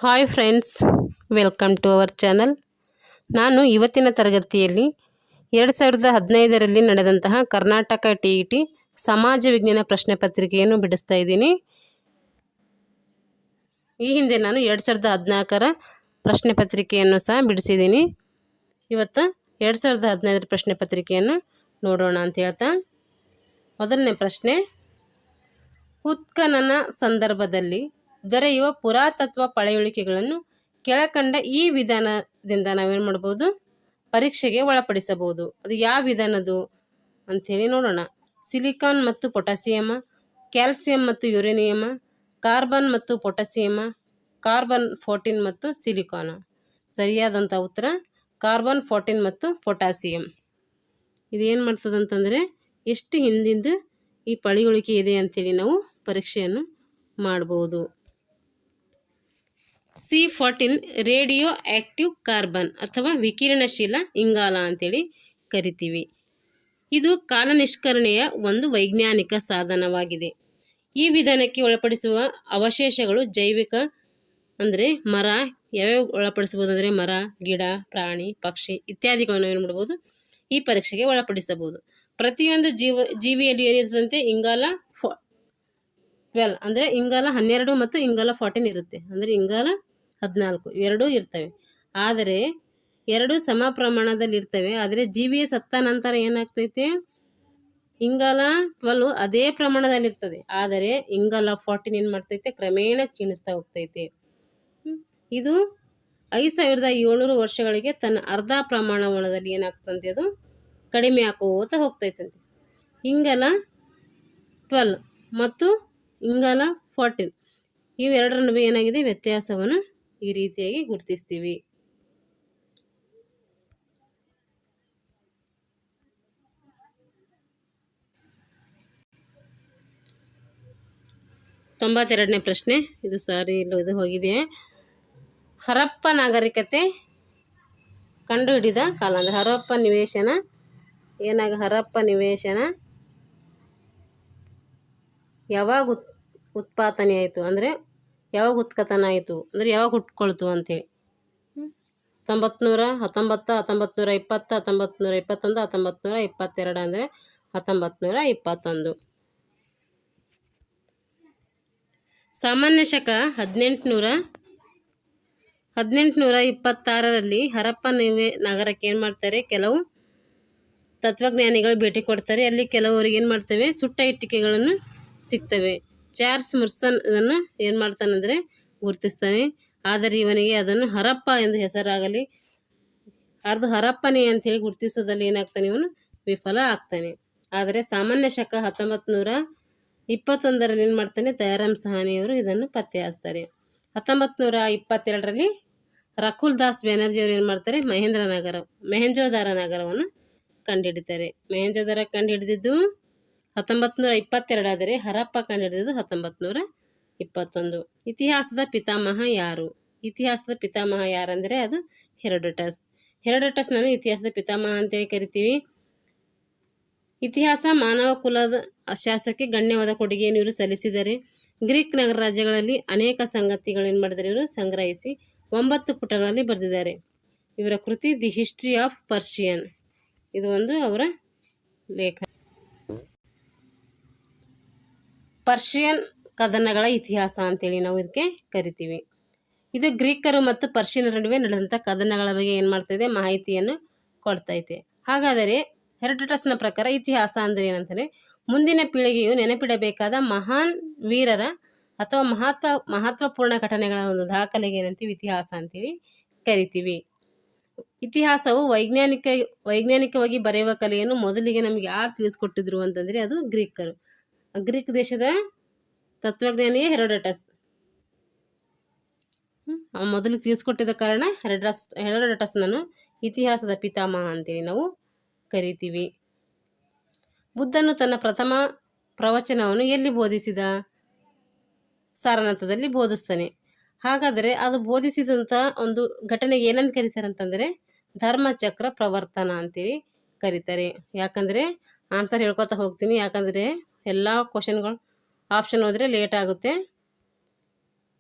Hi friends, welcome to our channel. ನಾನು ಇವತ್ತಿನ ತರಗತಿಯಲ್ಲಿ 2015ರಲ್ಲಿ ನಡೆದಂತಹ ಕರ್ನಾಟಕ TET ಸಮಾಜ ವಿಜ್ಞಾನ ಪ್ರಶ್ನೆ ಪತ್ರಿಕೆಯನ್ನು ಬಿಡಿಸ್ತಾ ಇದ್ದೀನಿ. ಈ ಹಿಂದೆ ನಾನು 2014ರ ಪ್ರಶ್ನೆ ಪತ್ರಿಕೆಯನ್ನು ಸಹ ಬಿಡಿಸಿದ್ದೀನಿ. ಇವತ್ತು 2015ರ ಪ್ರಶ್ನೆ ಪತ್ರಿಕೆಯನ್ನು ನೋಡೋಣ ಅಂತ ಹೇಳ್ತಾ, ಮೊದಲನೇ ಪ್ರಶ್ನೆ, ಉತ್ಖನನ ಸಂದರ್ಭದಲ್ಲಿ ದೊರೆಯುವ ಪುರಾತತ್ವ ಪಳೆಯುಳಿಕೆಗಳನ್ನು ಕೆಳಕಂಡ ಈ ವಿಧಾನದಿಂದ ನಾವೇನು ಮಾಡ್ಬೋದು, ಪರೀಕ್ಷೆಗೆ ಒಳಪಡಿಸಬಹುದು. ಅದು ಯಾವ ವಿಧಾನದು ಅಂಥೇಳಿ ನೋಡೋಣ. ಸಿಲಿಕಾನ್ ಮತ್ತು ಪೊಟ್ಯಾಸಿಯಮ, ಕ್ಯಾಲ್ಸಿಯಂ ಮತ್ತು ಯುರೇನಿಯಮ, ಕಾರ್ಬನ್ ಮತ್ತು ಪೊಟ್ಯಾಸಿಯಮ, ಕಾರ್ಬನ್ 14 ಮತ್ತು ಸಿಲಿಕಾನ್. ಸರಿಯಾದಂಥ ಉತ್ತರ ಕಾರ್ಬನ್ 14 ಮತ್ತು ಪೊಟ್ಯಾಸಿಯಂ. ಇದೇನು ಮಾಡ್ತದಂತಂದರೆ ಎಷ್ಟು ಹಿಂದಿಂದು ಈ ಪಳೆಯುಳಿಕೆ ಇದೆ ಅಂಥೇಳಿ ನಾವು ಪರೀಕ್ಷೆಯನ್ನು ಮಾಡ್ಬೋದು. C14 ರೇಡಿಯೋ ಆ್ಯಕ್ಟಿವ್ ಕಾರ್ಬನ್ ಅಥವಾ ವಿಕಿರಣಶೀಲ ಇಂಗಾಲ ಅಂತೇಳಿ ಕರಿತೀವಿ. ಇದು ಕಾಲ ನಿಷ್ಕರಣೆಯ ಒಂದು ವೈಜ್ಞಾನಿಕ ಸಾಧನವಾಗಿದೆ. ಈ ವಿಧಾನಕ್ಕೆ ಒಳಪಡಿಸುವ ಅವಶೇಷಗಳು ಜೈವಿಕ ಅಂದರೆ ಮರ, ಯಾವ್ಯಾವ ಒಳಪಡಿಸಬಹುದು ಅಂದರೆ ಮರ, ಗಿಡ, ಪ್ರಾಣಿ, ಪಕ್ಷಿ ಇತ್ಯಾದಿಗಳನ್ನು ಏನು ಮಾಡ್ಬೋದು, ಈ ಪರೀಕ್ಷೆಗೆ ಒಳಪಡಿಸಬಹುದು. ಪ್ರತಿಯೊಂದು ಜೀವಿಯಲ್ಲಿ ಏನಿರ್ತದಂತೆ ಇಂಗಾಲ 12 ಅಂದರೆ ಇಂಗಾಲ 12 ಮತ್ತು ಇಂಗಾಲ 14 ಇರುತ್ತೆ. ಅಂದರೆ ಇಂಗಾಲ 14 ಎರಡೂ ಇರ್ತವೆ. ಆದರೆ ಎರಡು ಸಮ ಪ್ರಮಾಣದಲ್ಲಿ ಇರ್ತವೆ. ಆದರೆ ಜೀವಿಯ ಸತ್ತ ನಂತರ ಏನಾಗ್ತೈತೆ, ಇಂಗಾಲ 12 ಅದೇ ಪ್ರಮಾಣದಲ್ಲಿರ್ತದೆ. ಆದರೆ ಇಂಗಾಲ 14 ಏನು ಮಾಡ್ತೈತೆ, ಕ್ರಮೇಣ ಕ್ಷೀಣಿಸ್ತಾ ಹೋಗ್ತೈತೆ. ಇದು 5700 ವರ್ಷಗಳಿಗೆ ತನ್ನ ಅರ್ಧ ಪ್ರಮಾಣದಲ್ಲಿ ಏನಾಗ್ತಂತೆ, ಅದು ಕಡಿಮೆ ಹಾಕೋತ ಹೋಗ್ತೈತಂತೆ. ಇಂಗಾಲ 12 ಮತ್ತು ಇಂಗಾಲ 14 ಇವೆರಡರ ನಡುವೆ ಏನಾಗಿದೆ, ವ್ಯತ್ಯಾಸವನ್ನು ಈ ರೀತಿಯಾಗಿ ಗುರುತಿಸ್ತೀವಿ. ತೊಂಬತ್ತೆರಡನೇ ಪ್ರಶ್ನೆ, ಇದು ಇದು ಹೋಗಿದೆ. ಹರಪ್ಪ ನಾಗರಿಕತೆ ಕಂಡುಹಿಡಿದ ಕಾಲ ಅಂದರೆ ಹರಪ್ಪ ನಿವೇಶನ ಹರಪ್ಪ ನಿವೇಶನ ಯಾವಾಗ ಉತ್ಪಾದನೆ ಆಯಿತು ಅಂದರೆ ಯಾವಾಗ ಉತ್ಖನನ ಆಯಿತು ಅಂದರೆ ಯಾವಾಗ ಹುಟ್ಕೊಳ್ತು ಅಂತೇಳಿ. 1919, 1920, 1921, 1922 ಅಂದರೆ 1921. ಸಾಮಾನ್ಯ ಶಕ 1826ರಲ್ಲಿ ಹರಪ್ಪ ನಗರಕ್ಕೆ ಏನು ಮಾಡ್ತಾರೆ, ಕೆಲವು ತತ್ವಜ್ಞಾನಿಗಳು ಭೇಟಿ ಕೊಡ್ತಾರೆ. ಅಲ್ಲಿ ಕೆಲವರಿಗೆ ಏನು ಮಾಡ್ತವೆ, ಸುಟ್ಟ ಇಟ್ಟಿಗೆಗಳನ್ನು ಸಿಗ್ತವೆ. ಚಾರ್ಲ್ಸ್ ಮುರ್ಸನ್ ಇದನ್ನು ಏನು ಮಾಡ್ತಾನಂದರೆ ಗುರುತಿಸ್ತಾನೆ. ಆದರೆ ಇವನಿಗೆ ಅದನ್ನು ಹರಪ್ಪ ಎಂದು ಹೆಸರಾಗಲಿ ಅದು ಹರಪ್ಪನೇ ಅಂಥೇಳಿ ಗುರುತಿಸೋದಲ್ಲಿ ಏನಾಗ್ತಾನೆ, ಇವನು ವಿಫಲ ಆಗ್ತಾನೆ. ಆದರೆ ಸಾಮಾನ್ಯ ಶಕ 1921ರಲ್ಲಿ ಏನು ಮಾಡ್ತಾನೆ, ದಯಾರಾಮ್ ಸಹಾನಿಯವರು ಇದನ್ನು ಪತ್ತೆ ಹಚ್ತಾರೆ. 1922ರಲ್ಲಿ ರಕುಲ್ದಾಸ್ ಬ್ಯಾನರ್ಜಿಯವರು ಏನು ಮಾಡ್ತಾರೆ, ಮೆಹೆಂಜೋದಾರ ನಗರವನ್ನು ಕಂಡುಹಿಡಿತಾರೆ. ಮೆಹೆಂಜೋದಾರ ಕಂಡುಹಿಡಿದಿದ್ದು 1922, ಆದರೆ ಹರಪ್ಪ ಕಂಡುಹಿಡಿದಿದ್ದು 1921. ಇತಿಹಾಸದ ಪಿತಾಮಹ ಯಾರು? ಇತಿಹಾಸದ ಪಿತಾಮಹ ಯಾರಂದರೆ ಅದು ಹೆರೋಡೋಟಸ್ನನ್ನು ಇತಿಹಾಸದ ಪಿತಾಮಹ ಅಂತೇಳಿ ಕರಿತೀವಿ. ಇತಿಹಾಸ ಮಾನವ ಕುಲದ ಶಾಸ್ತ್ರಕ್ಕೆ ಗಣ್ಯವಾದ ಕೊಡುಗೆಯನ್ನು ಇವರು ಸಲ್ಲಿಸಿದ್ದಾರೆ. ಗ್ರೀಕ್ ನಗರ ರಾಜ್ಯಗಳಲ್ಲಿ ಅನೇಕ ಸಂಗತಿಗಳು ಏನು ಮಾಡಿದ್ದಾರೆ, ಇವರು ಸಂಗ್ರಹಿಸಿ 9 ಪುಟಗಳಲ್ಲಿ ಬರೆದಿದ್ದಾರೆ. ಇವರ ಕೃತಿ ದಿ ಹಿಸ್ಟ್ರಿ ಆಫ್ ಪರ್ಷಿಯನ್, ಇದು ಒಂದು ಅವರ ಲೇಖ. ಪರ್ಷಿಯನ್ ಕದನಗಳ ಇತಿಹಾಸ ಅಂತೇಳಿ ನಾವು ಇದಕ್ಕೆ ಕರಿತೀವಿ. ಇದು ಗ್ರೀಕರು ಮತ್ತು ಪರ್ಷಿಯನರ ನಡುವೆ ನಡೆದಂಥ ಕದನಗಳ ಬಗ್ಗೆ ಏನು ಮಾಡ್ತಾಯಿದೆ, ಮಾಹಿತಿಯನ್ನು ಕೊಡ್ತೈತೆ. ಹಾಗಾದರೆ ಹೆರೋಡೋಟಸ್ನ ಪ್ರಕಾರ ಇತಿಹಾಸ ಅಂದರೆ ಏನಂದರೆ ಮುಂದಿನ ಪೀಳಿಗೆಯು ನೆನಪಿಡಬೇಕಾದ ಮಹಾನ್ ವೀರರ ಅಥವಾ ಮಹತ್ವಪೂರ್ಣ ಘಟನೆಗಳ ಒಂದು ದಾಖಲೆಗೆ ಏನಂತೀವಿ, ಇತಿಹಾಸ ಅಂತೇಳಿ ಕರಿತೀವಿ. ಇತಿಹಾಸವು ವೈಜ್ಞಾನಿಕವಾಗಿ ಬರೆಯುವ ಕಲೆಯನ್ನು ಮೊದಲಿಗೆ ನಮಗೆ ಯಾರು ತಿಳಿಸ್ಕೊಟ್ಟಿದ್ರು ಅಂತಂದರೆ ಅದು ಗ್ರೀಕರು. ಗ್ರೀಕ್ ದೇಶದ ತತ್ವಜ್ಞಾನಿಯೇ ಹೆರೋಡೋಟಸ್. ಮೊದಲಿಗೆ ತಿಳಿಸ್ಕೊಟ್ಟಿದ್ದ ಕಾರಣ ಹೆರೋಡೋಟಸ್ನನ್ನು ಇತಿಹಾಸದ ಪಿತಾಮಹ ಅಂತೇಳಿ ನಾವು ಕರಿತೀವಿ. ಬುದ್ಧನು ತನ್ನ ಪ್ರಥಮ ಪ್ರವಚನವನ್ನು ಎಲ್ಲಿ ಬೋಧಿಸಿದ? ಸಾರನಾಥದಲ್ಲಿ ಬೋಧಿಸ್ತಾನೆ. ಹಾಗಾದರೆ ಅದು ಬೋಧಿಸಿದಂಥ ಒಂದು ಘಟನೆಗೆ ಏನಂತ ಕರೀತಾರೆ ಅಂತಂದರೆ ಧರ್ಮಚಕ್ರ ಪ್ರವರ್ತನ ಅಂತೇಳಿ ಕರೀತಾರೆ. ಯಾಕಂದರೆ ಆನ್ಸರ್ ಹೇಳ್ಕೊತಾ ಹೋಗ್ತೀನಿ, ಯಾಕಂದರೆ ಎಲ್ಲ ಕ್ವಶನ್ಗಳು ಆಪ್ಷನ್ ಹೋದರೆ ಲೇಟ್ ಆಗುತ್ತೆ.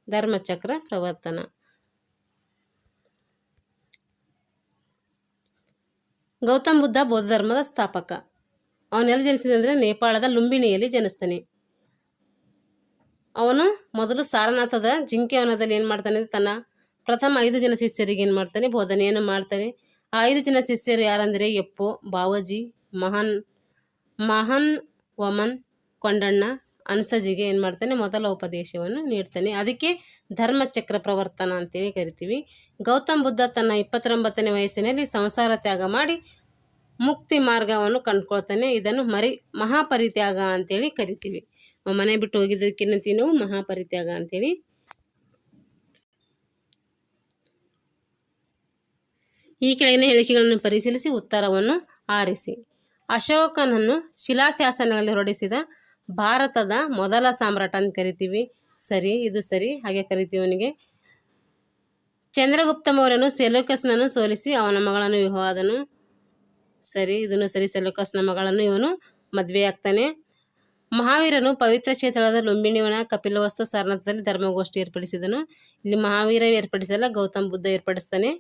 ಧರ್ಮಚಕ್ರ ಪ್ರವರ್ತನ ಗೌತಮ್ ಬುದ್ಧ ಬೌದ್ಧ ಧರ್ಮದ ಸ್ಥಾಪಕ. ಅವನೆಲ್ಲಿ ಜನಿಸಿದ ಅಂದರೆ ನೇಪಾಳದ ಲುಂಬಿನಿಯಲ್ಲಿ ಜನಿಸ್ತಾನೆ. ಅವನು ಮೊದಲು ಸಾರನಾಥದ ಜಿಂಕೆವನದಲ್ಲಿ ಏನು ಮಾಡ್ತಾನೆ, ತನ್ನ ಪ್ರಥಮ 5 ಜನ ಶಿಷ್ಯರಿಗೆ ಏನು ಮಾಡ್ತಾನೆ, ಬೋಧನೆಯನ್ನು ಮಾಡ್ತಾನೆ. ಆ 5 ಜನ ಶಿಷ್ಯರು ಯಾರಂದರೆ ಯಪ್ಪೋ, ಬಾವಜಿ, ಮಹನ್ ವಮನ್, ಕೊಂಡಣ್ಣ, ಅನ್ಸಜಿಗೆ ಏನು ಮಾಡ್ತಾನೆ, ಮೊದಲ ಉಪದೇಶವನ್ನು ನೀಡ್ತಾನೆ. ಅದಕ್ಕೆ ಧರ್ಮಚಕ್ರ ಪ್ರವರ್ತನ ಅಂತೇಳಿ ಕರಿತೀವಿ. ಗೌತಮ್ ಬುದ್ಧ ತನ್ನ 29ನೇ ವಯಸ್ಸಿನಲ್ಲಿ ಸಂಸಾರ ತ್ಯಾಗ ಮಾಡಿ ಮುಕ್ತಿ ಮಾರ್ಗವನ್ನು ಕಂಡುಕೊಳ್ತಾನೆ. ಇದನ್ನು ಮಹಾಪರಿತ್ಯಾಗ ಅಂತೇಳಿ ಕರಿತೀವಿ. ಮನೆ ಬಿಟ್ಟು ಹೋಗಿದ್ದಕ್ಕಿನ್ನಂತೀವಿ ನಾವು ಮಹಾಪರಿತ್ಯಾಗ ಅಂತೇಳಿ. ಈ ಕೆಳಗಿನ ಹೇಳಿಕೆಗಳನ್ನು ಪರಿಶೀಲಿಸಿ ಉತ್ತರವನ್ನು ಆರಿಸಿ. ಅಶೋಕನನ್ನು ಶಿಲಾಶಾಸನಗಳಲ್ಲಿ ಹೊರಡಿಸಿದ ಭಾರತದ ಮೊದಲ ಸಾಮ್ರಾಟ ಅಂತ ಕರಿತೀವಿ. ಸರಿ, ಇದು ಸರಿ, ಹಾಗೆ ಕರಿತೀವಿ ಅವನಿಗೆ. ಚಂದ್ರಗುಪ್ತ ಮೌರ್ಯನು ಸೆಲ್ಯೂಕಸ್ನನ್ನು ಸೋಲಿಸಿ ಅವನ ಮಗಳನ್ನು ವಿವಾಹದನು. ಸರಿ, ಇದನ್ನು ಸರಿ, ಸೆಲ್ಯೂಕಸ್ನ ಮಗಳನ್ನು ಇವನು ಮದುವೆಯಾಗ್ತಾನೆ. ಮಹಾವೀರನು ಪವಿತ್ರ ಕ್ಷೇತ್ರವಾದ ಲುಂಬಿನಿವನ, ಕಪಿಲವಸ್ತು, ಸಾರನಾಥದಲ್ಲಿ ಧರ್ಮಗೋಷ್ಠಿ ಏರ್ಪಡಿಸಿದನು. ಇಲ್ಲಿ ಮಹಾವೀರ ಏರ್ಪಡಿಸಲ್ಲ, ಗೌತಮ್ ಬುದ್ಧ ಏರ್ಪಡಿಸ್ತಾನೆ.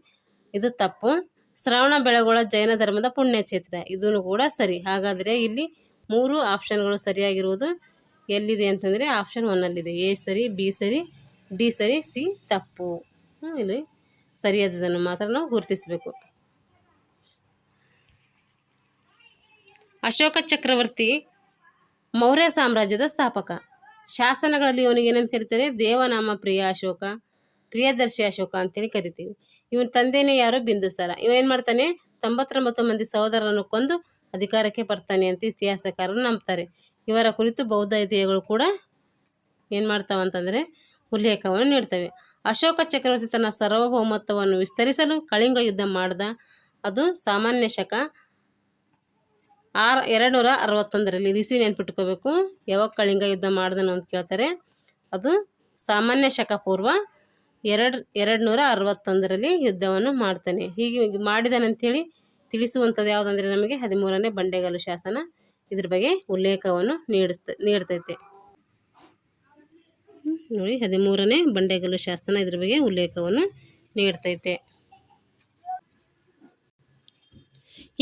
ಇದು ತಪ್ಪು. ಶ್ರವಣ ಬೆಳಗೊಳ ಜೈನ ಧರ್ಮದ ಪುಣ್ಯಕ್ಷೇತ್ರ, ಇದನ್ನು ಕೂಡ ಸರಿ. ಹಾಗಾದರೆ ಇಲ್ಲಿ 3 ಆಪ್ಷನ್ಗಳು ಸರಿಯಾಗಿರುವುದು ಎಲ್ಲಿದೆ ಅಂತಂದರೆ ಆಪ್ಷನ್ 1 ಎ ಸರಿ, ಬಿ ಸರಿ, ಡಿ ಸರಿ, ಸಿ ತಪ್ಪು. ಇಲ್ಲಿ ಸರಿಯಾದದನ್ನು ಮಾತ್ರ ನಾವು ಗುರುತಿಸಬೇಕು. ಅಶೋಕ ಚಕ್ರವರ್ತಿ ಮೌರ್ಯ ಸಾಮ್ರಾಜ್ಯದ ಸ್ಥಾಪಕ. ಶಾಸನಗಳಲ್ಲಿ ಇವನಿಗೆ ಏನಂತ ಕರೀತಾರೆ, ದೇವನಾಮ ಪ್ರಿಯ ಅಶೋಕ, ಪ್ರಿಯದರ್ಶಿ ಅಶೋಕ ಅಂತೇಳಿ ಕರಿತೀವಿ. ಇವನ ತಂದೆನೇ ಯಾರು, ಬಿಂದುಸಾರ. ಇವ ಏನು ಮಾಡ್ತಾನೆ, 99 ಮಂದಿ ಸಹೋದರರನ್ನು ಕೊಂದು ಅಧಿಕಾರಕ್ಕೆ ಬರ್ತಾನೆ ಅಂತ ಇತಿಹಾಸಕಾರರು ನಂಬ್ತಾರೆ. ಇವರ ಕುರಿತು ಬೌದ್ಧ ಇತಿಹಾಸಗಳು ಕೂಡ ಏನು ಮಾಡ್ತಾವಂತಂದರೆ ಉಲ್ಲೇಖವನ್ನು ನೀಡ್ತವೆ. ಅಶೋಕ ಚಕ್ರವರ್ತಿ ತನ್ನ ಸಾರ್ವಭೌಮತ್ವವನ್ನು ವಿಸ್ತರಿಸಲು ಕಳಿಂಗ ಯುದ್ಧ ಮಾಡ್ದ. ಅದು ಸಾಮಾನ್ಯ ಶಕ 261ರಲ್ಲಿ. ಇಸಿ ನೆನ್ಪಿಟ್ಕೋಬೇಕು. ಯಾವಾಗ ಕಳಿಂಗ ಯುದ್ಧ ಮಾಡ್ದನು ಅಂತ ಕೇಳ್ತಾರೆ. ಅದು ಸಾಮಾನ್ಯ ಶಕ ಪೂರ್ವ 261ರಲ್ಲಿ ಯುದ್ಧವನ್ನು ಮಾಡ್ತಾನೆ. ಹೀಗೆ ಮಾಡಿದನಂತೇಳಿ ತಿಳಿಸುವಂಥದ್ದು ಯಾವುದಂದರೆ ನಮಗೆ 13ನೇ ಬಂಡೆಗಲ್ಲು ಶಾಸನ ಇದ್ರ ಬಗ್ಗೆ ಉಲ್ಲೇಖವನ್ನು ನೀಡ್ತೈತೆ ನೋಡಿ. 13ನೇ ಬಂಡೆಗಲ್ಲು ಶಾಸನ ಇದ್ರ ಬಗ್ಗೆ ಉಲ್ಲೇಖವನ್ನು ನೀಡ್ತೈತೆ.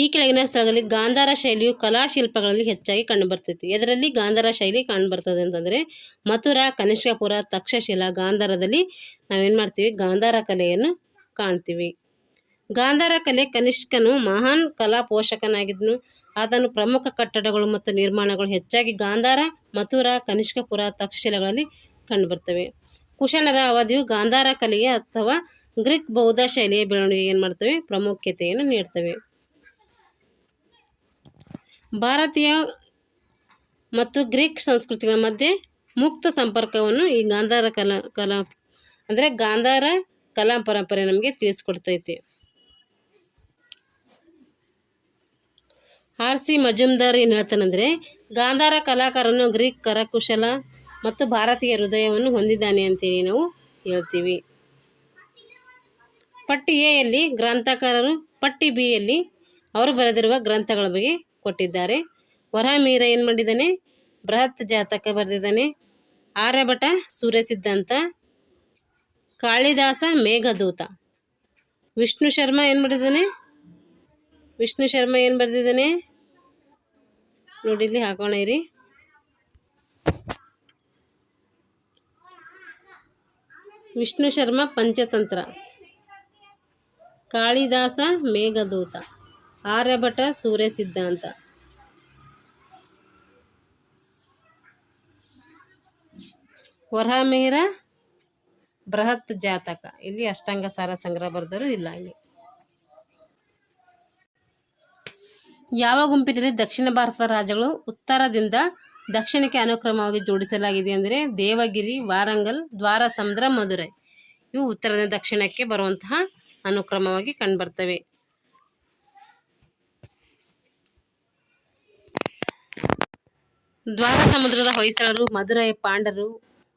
ಈ ಕೆಳಗಿನ ಸ್ಥಳದಲ್ಲಿ ಗಾಂಧಾರ ಶೈಲಿಯು ಕಲಾಶಿಲ್ಪಗಳಲ್ಲಿ ಹೆಚ್ಚಾಗಿ ಕಂಡುಬರ್ತೈತಿ. ಇದರಲ್ಲಿ ಗಾಂಧಾರ ಶೈಲಿ ಕಂಡುಬರ್ತದೆ ಅಂತಂದರೆ ಮಥುರಾ, ಕನಿಷ್ಕಪುರ, ತಕ್ಷಶಿಲಾ, ಗಾಂಧಾರದಲ್ಲಿ ನಾವೇನು ಮಾಡ್ತೀವಿ, ಗಾಂಧಾರ ಕಲೆಯನ್ನು ಕಾಣ್ತೀವಿ. ಗಾಂಧಾರ ಕಲೆ ಕನಿಷ್ಕನು ಮಹಾನ್ ಕಲಾ ಪೋಷಕನಾಗಿದ್ದನು. ಆತನು ಪ್ರಮುಖ ಕಟ್ಟಡಗಳು ಮತ್ತು ನಿರ್ಮಾಣಗಳು ಹೆಚ್ಚಾಗಿ ಗಾಂಧಾರ, ಮಥುರಾ, ಕನಿಷ್ಕಪುರ, ತಕ್ಷಶಿಲೆಗಳಲ್ಲಿ ಕಂಡುಬರ್ತವೆ. ಕುಶಾಣರ ಅವಧಿಯು ಗಾಂಧಾರ ಕಲೆಗೆ ಅಥವಾ ಗ್ರೀಕ್ ಬೌದ್ಧ ಶೈಲಿಯ ಬೆಳವಣಿಗೆಗೆ ಏನು ಮಾಡ್ತವೆ, ಪ್ರಾಮುಖ್ಯತೆಯನ್ನು ನೀಡ್ತವೆ. ಭಾರತೀಯ ಮತ್ತು ಗ್ರೀಕ್ ಸಂಸ್ಕೃತಿಗಳ ಮಧ್ಯೆ ಮುಕ್ತ ಸಂಪರ್ಕವನ್ನು ಈ ಗಾಂಧಾರ ಕಲಾ ಪರಂಪರೆ ನಮಗೆ ತಿಳಿಸ್ಕೊಡ್ತೈತಿ. R.C. ಮಜುಮ್ದಾರ್ ಏನು ಹೇಳ್ತಾನಂದರೆ, ಗಾಂಧಾರ ಕಲಾಕಾರನು ಗ್ರೀಕ್ ಕರಕುಶಲ ಮತ್ತು ಭಾರತೀಯ ಹೃದಯವನ್ನು ಹೊಂದಿದ್ದಾನೆ ಅಂತೇಳಿ ನಾವು ಹೇಳ್ತೀವಿ. ಪಟ್ಟಿ ಎಯಲ್ಲಿ ಗ್ರಂಥಕಾರರು, ಪಟ್ಟಿ ಬಿ ಯಲ್ಲಿ ಅವರು ಬರೆದಿರುವ ಗ್ರಂಥಗಳ ಬಗ್ಗೆ ಕೊಟ್ಟಿದ್ದಾರೆ. ವರಹಮೀರ ಏನು ಮಾಡಿದ್ದಾನೆ, ಬೃಹತ್ ಜಾತಕ ಬರೆದಿದ್ದಾನೆ. ಆರ್ಯಭಟ ಸೂರ್ಯ ಸಿದ್ಧಾಂತ, ಕಾಳಿದಾಸ ಮೇಘದೂತ. ವಿಷ್ಣು ಶರ್ಮಾ ಏನು ಬರೆದಿದ್ದಾನೆ ನೋಡಿ, ಇಲ್ಲಿ ಹಾಕೋಣ ಇರಿ. ವಿಷ್ಣು ಶರ್ಮಾ ಪಂಚತಂತ್ರ, ಕಾಳಿದಾಸ ಮೇಘದೂತ, ಆರ್ಯಭಟ ಸೂರ್ಯ ಸಿದ್ಧಾಂತ. ವರಹಮೀರ ಬೃಹತ್ ಜಾತಕ. ಇಲ್ಲಿ ಅಷ್ಟಾಂಗ ಸಾರ ಸಂಗ್ರಹ ಬರೆದರು ಇಲ್ಲ. ಇಲ್ಲಿ ಯಾವ ಗುಂಪಿನಲ್ಲಿ ದಕ್ಷಿಣ ಭಾರತದ ರಾಜ್ಯಗಳು ಉತ್ತರದಿಂದ ದಕ್ಷಿಣಕ್ಕೆ ಅನುಕ್ರಮವಾಗಿ ಜೋಡಿಸಲಾಗಿದೆ ಅಂದರೆ ದೇವಗಿರಿ, ವಾರಂಗಲ್, ದ್ವಾರಸಮುದ್ರ, ಮಧುರೈ. ಇವು ಉತ್ತರದಿಂದ ದಕ್ಷಿಣಕ್ಕೆ ಬರುವಂತಹ ಅನುಕ್ರಮವಾಗಿ ಕಂಡುಬರ್ತವೆ. ದ್ವಾರಸಮುದ್ರದ ಹೊಯ್ಸಳರು, ಮಧುರೈ ಪಾಂಡರು,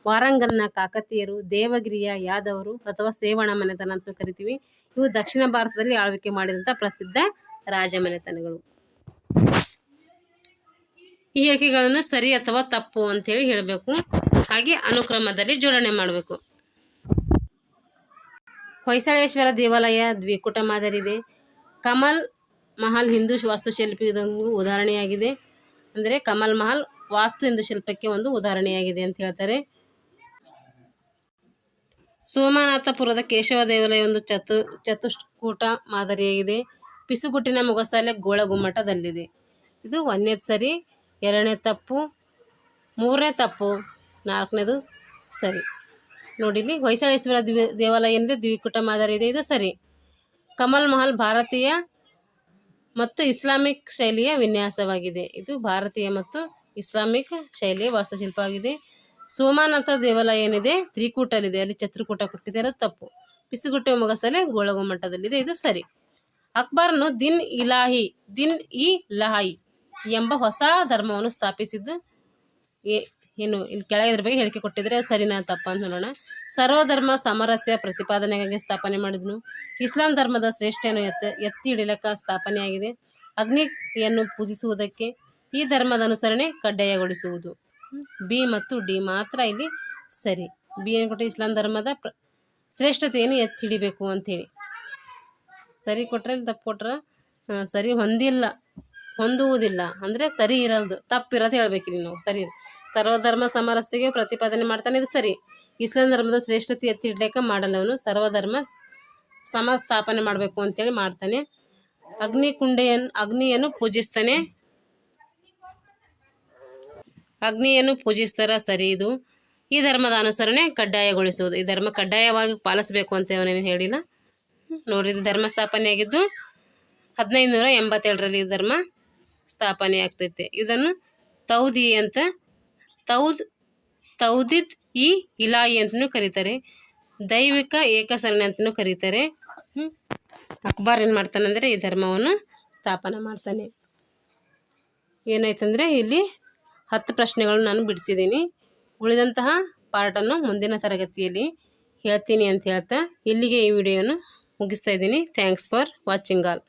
ವಾರಂಗಲ್ನ ಕಾಕತೀಯರು, ದೇವಗಿರಿಯ ಯಾದವರು ಅಥವಾ ಸೇವಣ ಮನೆತನ ಅಂತ ಕರಿತೀವಿ. ಇವು ದಕ್ಷಿಣ ಭಾರತದಲ್ಲಿ ಆಳ್ವಿಕೆ ಮಾಡಿದಂಥ ಪ್ರಸಿದ್ಧ ರಾಜಮನೆತನಗಳು. ಈ ಹೇಳಿಕೆಗಳನ್ನು ಸರಿ ಅಥವಾ ತಪ್ಪು ಅಂತೇಳಿ ಹೇಳಬೇಕು. ಹಾಗೆ ಅನುಕ್ರಮದಲ್ಲಿ ಜೋಡಣೆ ಮಾಡಬೇಕು. ಹೊಯ್ಸಳೇಶ್ವರ ದೇವಾಲಯ ದ್ವಿಕೂಟ ಮಾದರಿ ಇದೆ. ಕಮಲ್ ಮಹಲ್ ಹಿಂದೂ ವಾಸ್ತುಶಿಲ್ಪಿ ಇದೊಂದು ಉದಾಹರಣೆಯಾಗಿದೆ. ಅಂದರೆ ಕಮಲ್ ಮಹಲ್ ವಾಸ್ತು ಹಿಂದೂ ಶಿಲ್ಪಕ್ಕೆ ಒಂದು ಉದಾಹರಣೆಯಾಗಿದೆ ಅಂತ ಹೇಳ್ತಾರೆ. ಸೋಮನಾಥಪುರದ ಕೇಶವ ದೇವಾಲಯ ಒಂದು ಚತುಷ್ಕೂಟ ಮಾದರಿಯಾಗಿದೆ. ಪಿಸುಗುಟ್ಟಿನ ಮೊಗಸಾಲೆ ಗೋಳಗುಮ್ಮಟದಲ್ಲಿದೆ. ಇದು 1ನೇದು ಸರಿ, 2ನೇ ತಪ್ಪು, 3ನೇ ತಪ್ಪು, 4ನೇದು ಸರಿ. ನೋಡಿ ಇಲ್ಲಿ ಹೊಯ್ಸಳೇಶ್ವರ ದೇವಾಲಯ ಎಂದೇ ದ್ವಿಕೂಟ ಮಾದರಿ ಇದೆ, ಇದು ಸರಿ. ಕಮಲ್ ಮಹಲ್ ಭಾರತೀಯ ಮತ್ತು ಇಸ್ಲಾಮಿಕ್ ಶೈಲಿಯ ವಿನ್ಯಾಸವಾಗಿದೆ. ಇದು ಭಾರತೀಯ ಮತ್ತು ಇಸ್ಲಾಮಿಕ್ ಶೈಲಿಯ ವಾಸ್ತುಶಿಲ್ಪವಾಗಿದೆ. ಸೋಮನಾಥ ದೇವಾಲಯ ಏನಿದೆ ತ್ರಿಕೂಟಲ್ಲಿದೆ, ಅಲ್ಲಿ ಚತುರ್ಕೂಟ ಕೊಟ್ಟಿದ್ದಾರೆ, ತಪ್ಪು. ಪಿಸುಗುಟ್ಟೆ ಮೊಗಸಲೆ ಗೋಳಗುಮ್ಮಟದಲ್ಲಿದೆ, ಇದು ಸರಿ. ಅಕ್ಬರನು ದಿನ್ ಇ ಲಹಾಯಿ ಎಂಬ ಹೊಸ ಧರ್ಮವನ್ನು ಸ್ಥಾಪಿಸಿದ್ದು ಏನು ಇಲ್ಲಿ ಕೆಳಗಿದ್ರ ಬಗ್ಗೆ ಹೇಳಿಕೆ ಕೊಟ್ಟಿದ್ರೆ ಸರಿನಾ ತಪ್ಪ ಅಂತ ನೋಡೋಣ. ಸರ್ವಧರ್ಮ ಸಾಮರಸ್ಯ ಪ್ರತಿಪಾದನೆಗಾಗಿ ಸ್ಥಾಪನೆ ಮಾಡಿದ್ನು. ಇಸ್ಲಾಂ ಧರ್ಮದ ಶ್ರೇಷ್ಠನು ಎತ್ತಿ ಹಿಡಿಲಕ್ಕ ಸ್ಥಾಪನೆಯಾಗಿದೆ. ಅಗ್ನಿಯನ್ನು ಪೂಜಿಸುವುದಕ್ಕೆ ಈ ಧರ್ಮದ ಅನುಸರಣೆ ಕಡ್ಡಾಯಗೊಳಿಸುವುದು. ಬಿ ಮತ್ತು ಡಿ ಮಾತ್ರ ಇಲ್ಲಿ ಸರಿ. ಬಿ ಏನು ಕೊಟ್ಟರೆ ಇಸ್ಲಾಂ ಧರ್ಮದ ಶ್ರೇಷ್ಠತೆಯನ್ನು ಎತ್ತಿ ಹಿಡಿಬೇಕು ಅಂಥೇಳಿ ಸರಿ ಕೊಟ್ಟರೆ, ಇಲ್ಲಿ ತಪ್ಪು ಕೊಟ್ರೆ ಸರಿ ಹೊಂದುವುದಿಲ್ಲ ಅಂದರೆ ಸರಿ ಇರಲ್ದು, ತಪ್ಪಿರೋದು ಹೇಳ್ಬೇಕಿಲ್ಲ ನಾವು. ಸರಿ, ಸರ್ವಧರ್ಮ ಸಾಮರಸ್ಯಗೆ ಪ್ರತಿಪಾದನೆ ಮಾಡ್ತಾನೆ, ಇದು ಸರಿ. ಇಸ್ಲಾಂ ಧರ್ಮದ ಶ್ರೇಷ್ಠತೆ ಎತ್ತಿ ಹಿಡ್ಲಿಕ್ಕೆ ಮಾಡಲ್ಲವನು, ಸರ್ವಧರ್ಮ ಸಮಸ್ಥಾಪನೆ ಮಾಡಬೇಕು ಅಂತೇಳಿ ಮಾಡ್ತಾನೆ. ಅಗ್ನಿಯನ್ನು ಪೂಜಿಸ್ತಾರ, ಸರಿ. ಇದು ಈ ಧರ್ಮದ ಅನುಸರಣೆ ಕಡ್ಡಾಯಗೊಳಿಸುವುದು. ಈ ಧರ್ಮ ಕಡ್ಡಾಯವಾಗಿ ಪಾಲಿಸಬೇಕು ಅಂತ ಅವನೇನು ಹೇಳಿಲ್ಲ. ನೋಡ್ರಿ, ಇದು ಧರ್ಮ ಸ್ಥಾಪನೆಯಾಗಿದ್ದು 1587ರಲ್ಲಿ ಈ ಧರ್ಮ ಸ್ಥಾಪನೆ ಆಗ್ತೈತೆ. ಇದನ್ನು ತೌದಿದ್ ಇ ಇಲಾಯಿ ಅಂತಲೂ ಕರೀತಾರೆ. ದೈವಿಕ ಏಕಸರಣೆ ಅಂತಲೂ ಕರೀತಾರೆ. ಅಕ್ಬರ್ ಏನು ಮಾಡ್ತಾನೆ ಅಂದರೆ ಈ ಧರ್ಮವನ್ನು ಸ್ಥಾಪನೆ ಮಾಡ್ತಾನೆ. ಏನಾಯ್ತಂದರೆ ಇಲ್ಲಿ 10 ಪ್ರಶ್ನೆಗಳು ನಾನು ಬಿಡಿಸಿದ್ದೀನಿ. ಉಳಿದಂತಹ ಪಾರ್ಟನ್ನು ಮುಂದಿನ ತರಗತಿಯಲ್ಲಿ ಹೇಳ್ತೀನಿ ಅಂತ ಹೇಳ್ತಾ ಇಲ್ಲಿಗೆ ಈ ವಿಡಿಯೋನ ಮುಗಿಸ್ತಾ ಇದ್ದೀನಿ. Thanks for watching all.